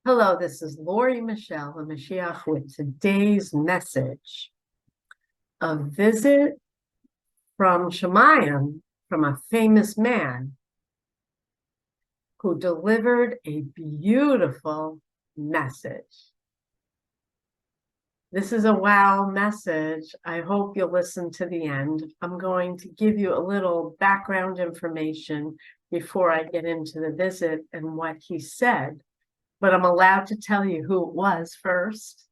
Hello, this is Lori Michelle, the Moshiach, with today's message. A visit from Shamayim, from a famous man who delivered a beautiful message. This is a wow message. I hope you'll listen to the end. I'm going to give you a little background information before I get into the visit and what he said. But I'm allowed to tell you who it was first,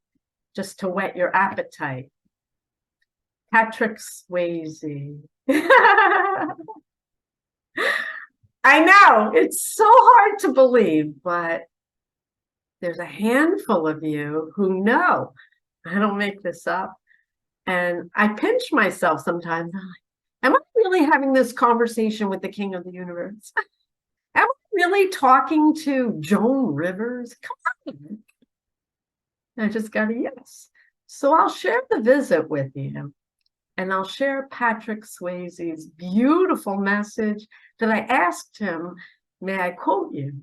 just to whet your appetite. Patrick Swayze. I know, it's so hard to believe, but there's a handful of you who know. I don't make this up. And I pinch myself sometimes. Am I really having this conversation with the King of the Universe? Am I really talking to Joan Rivers? Come on. I just got a yes. So I'll share the visit with you. And I'll share Patrick Swayze's beautiful message that I asked him, may I quote you?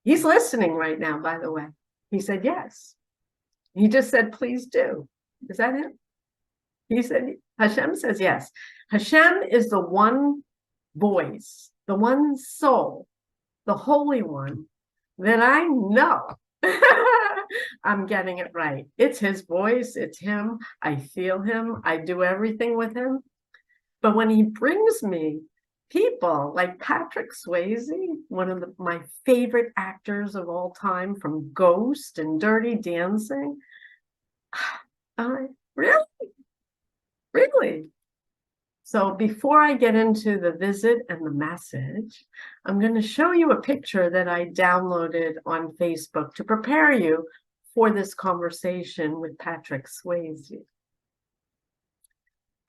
He's listening right now, by the way. He said yes. He just said, please do. Is that it? He said, Hashem says yes. Hashem is the one voice, the one soul, the Holy One that I know. I'm getting it right. It's his voice. It's him. I feel him. I do everything with him. But when he brings me people like Patrick Swayze, one of my favorite actors of all time, from Ghost and Dirty Dancing, really? So before I get into the visit and the message, I'm going to show you a picture that I downloaded on Facebook to prepare you for this conversation with Patrick Swayze.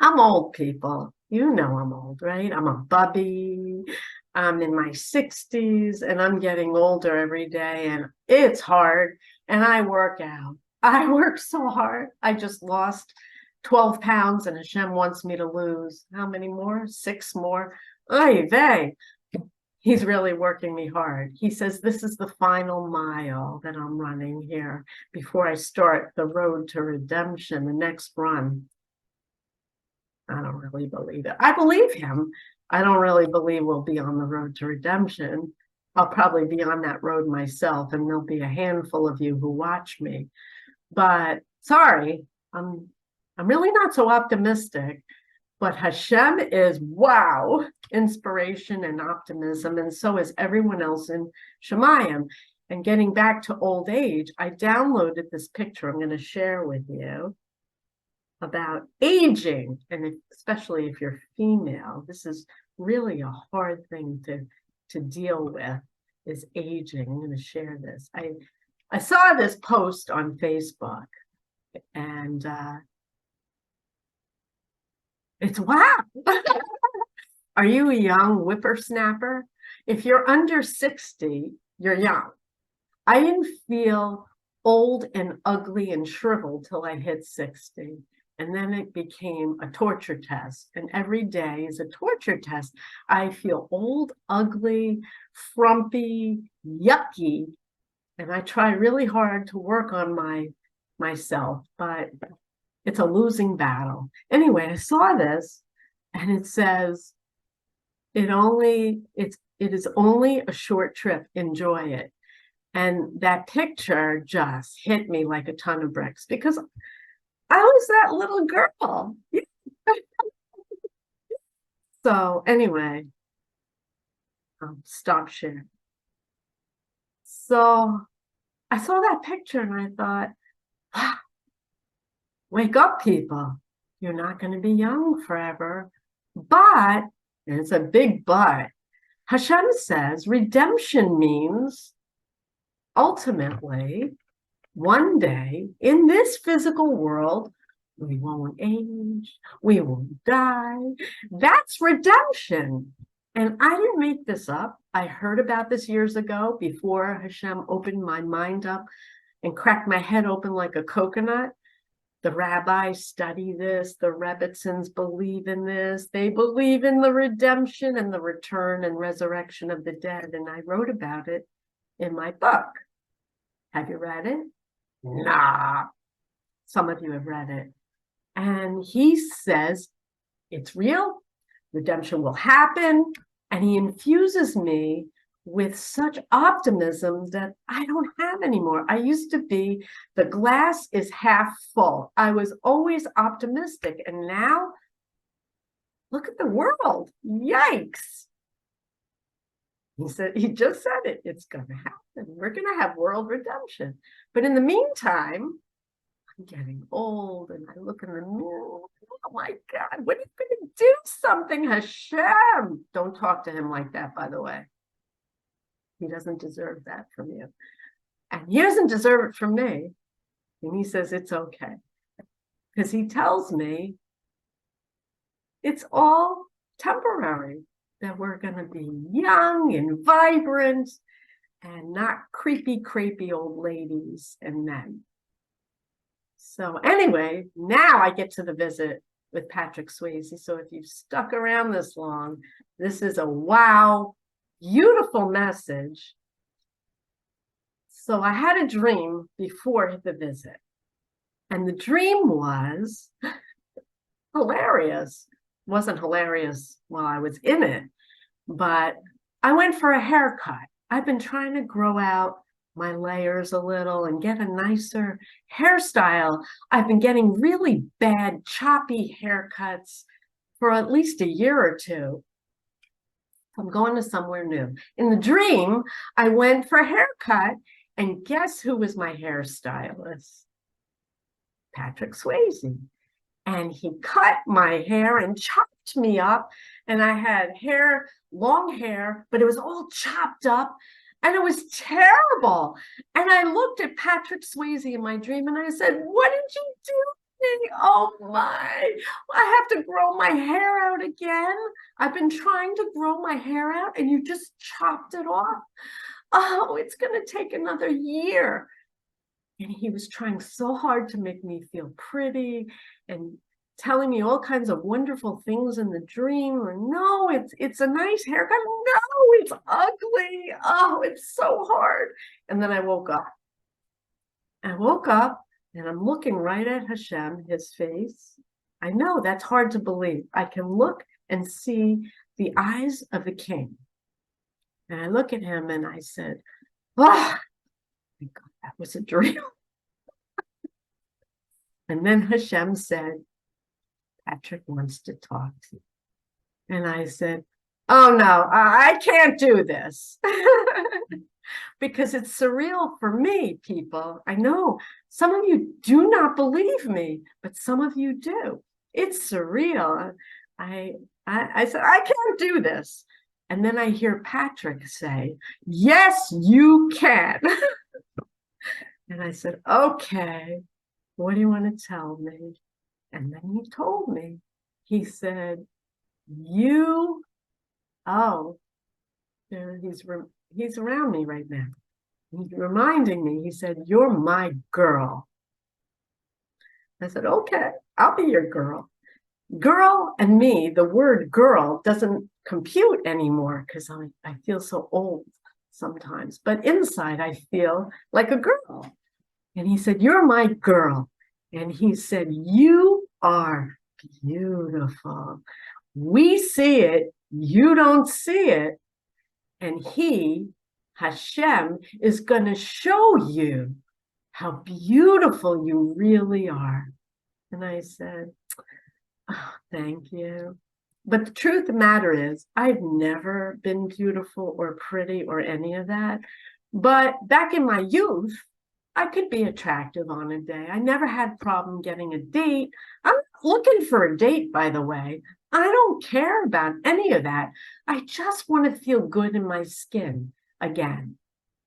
I'm old, people. You know I'm old, right? I'm a bubby. I'm in my 60s and I'm getting older every day, and it's hard. And I work out. I work so hard. I just lost 12 pounds and Hashem wants me to lose how many more? 6 more. Oy vey. He's really working me hard. He says this is the final mile that I'm running here before I start the road to redemption, the next run. I don't really believe it. I believe him. I don't really believe we'll be on the road to redemption. I'll probably be on that road myself, and there'll be a handful of you who watch me. But sorry, I'm really not so optimistic, but Hashem is, wow, inspiration and optimism, and so is everyone else in Shamayim. And getting back to old age, I downloaded this picture I'm going to share with you about aging, and especially if you're female. This is really a hard thing to deal with, is aging. I'm going to share this. I saw this post on Facebook, and it's wow. Are you a young whippersnapper? If you're under 60, you're young. I didn't feel old and ugly and shriveled till I hit 60. And then it became a torture test. And every day is a torture test. I feel old, ugly, frumpy, yucky. And I try really hard to work on myself, but it's a losing battle. Anyway, I saw this and it says, it is only a short trip. Enjoy it. And that picture just hit me like a ton of bricks, because I was that little girl. So anyway, stop sharing. So I saw that picture and I thought, ah, wake up, people. You're not going to be young forever. But, and it's a big but, Hashem says redemption means ultimately one day in this physical world, we won't age, we won't die. That's redemption. And I didn't make this up. I heard about this years ago before Hashem opened my mind up and cracked my head open like a coconut. The rabbis study this. The Rebbitzins believe in this. They believe in the redemption and the return and resurrection of the dead. And I wrote about it in my book. Have you read it? Nah. Some of you have read it. And he says, it's real. Redemption will happen. And he infuses me with such optimism that I don't have anymore. I used to be, the glass is half full. I was always optimistic. And now, look at the world. Yikes. He just said it. It's going to happen. We're going to have world redemption. But in the meantime, I'm getting old and I look in the mirror. Oh my God, when are you going to do something, Hashem? Don't talk to him like that, by the way. He doesn't deserve that from you. And he doesn't deserve it from me. And he says, it's okay. Because he tells me it's all temporary, that we're going to be young and vibrant and not creepy, crepey old ladies and men. So anyway, now I get to the visit with Patrick Swayze. So if you've stuck around this long, this is a wow, beautiful message. So I had a dream before the visit. And the dream was hilarious. It wasn't hilarious while I was in it, but I went for a haircut. I've been trying to grow out my layers a little and get a nicer hairstyle. I've been getting really bad, choppy haircuts for at least a year or two. I'm going to somewhere new. In the dream, I went for a haircut, and guess who was my hairstylist? Patrick Swayze. And he cut my hair and chopped me up, and I had hair, long hair, but it was all chopped up. And it was terrible. And I looked at Patrick Swayze in my dream and I said, what did you do to me? Oh my, I have to grow my hair out again. I've been trying to grow my hair out and you just chopped it off. Oh, it's going to take another year. And he was trying so hard to make me feel pretty and telling me all kinds of wonderful things in the dream. Or no, it's a nice haircut. No, it's ugly. Oh, it's so hard. And then I woke up. I woke up and I'm looking right at Hashem, his face. I know that's hard to believe. I can look and see the eyes of the king. And I look at him and I said, oh, thank God that was a dream. And then Hashem said, Patrick wants to talk to you. And I said, oh no, I can't do this. Because it's surreal for me, people. I know some of you do not believe me, but some of you do. It's surreal. I said, I can't do this. And then I hear Patrick say, yes, you can. And I said, okay, what do you want to tell me? And then he told me, he said, he's around me right now. He's reminding me, he said, you're my girl. I said, okay, I'll be your girl. Girl and me, the word girl doesn't compute anymore because I feel so old sometimes. But inside, I feel like a girl. And he said, you're my girl. And he said, you are beautiful. We see it. You don't see it. And he, Hashem, is going to show you how beautiful you really are. And I said, oh, thank you. But the truth of the matter is, I've never been beautiful or pretty or any of that. But back in my youth, I could be attractive on a day. I never had a problem getting a date. I'm looking for a date, by the way. I don't care about any of that. I just want to feel good in my skin again,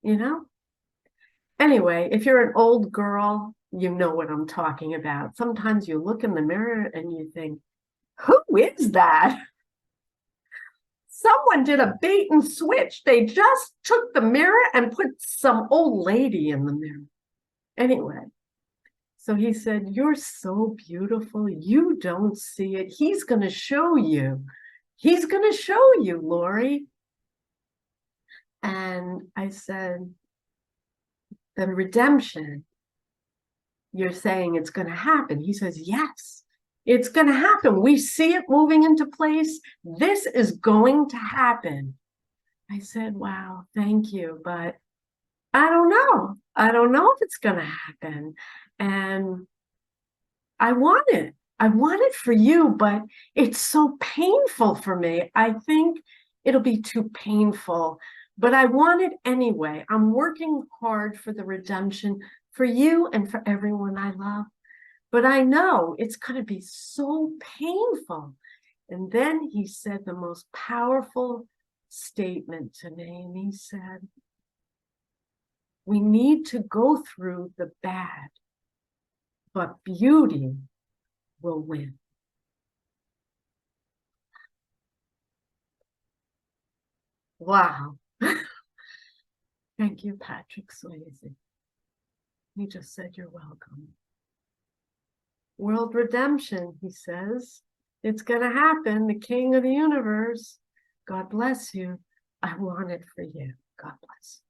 you know? Anyway, if you're an old girl, you know what I'm talking about. Sometimes you look in the mirror and you think, who is that? Someone did a bait and switch. They just took the mirror and put some old lady in the mirror. Anyway, so he said, you're so beautiful. You don't see it. He's going to show you. He's going to show you, Lori. And I said, then redemption, you're saying it's going to happen. He says, yes, it's going to happen. We see it moving into place. This is going to happen. I said, wow, thank you. But I don't know. I don't know if it's going to happen. And I want it. I want it for you, but it's so painful for me. I think it'll be too painful, but I want it anyway. I'm working hard for the redemption for you and for everyone I love. But I know it's going to be so painful. And then he said the most powerful statement to me. And he said, we need to go through the bad, but beauty will win. Wow. Thank you, Patrick Swayze. He just said, you're welcome. World redemption, he says. It's going to happen. The King of the universe. God bless you. I want it for you. God bless.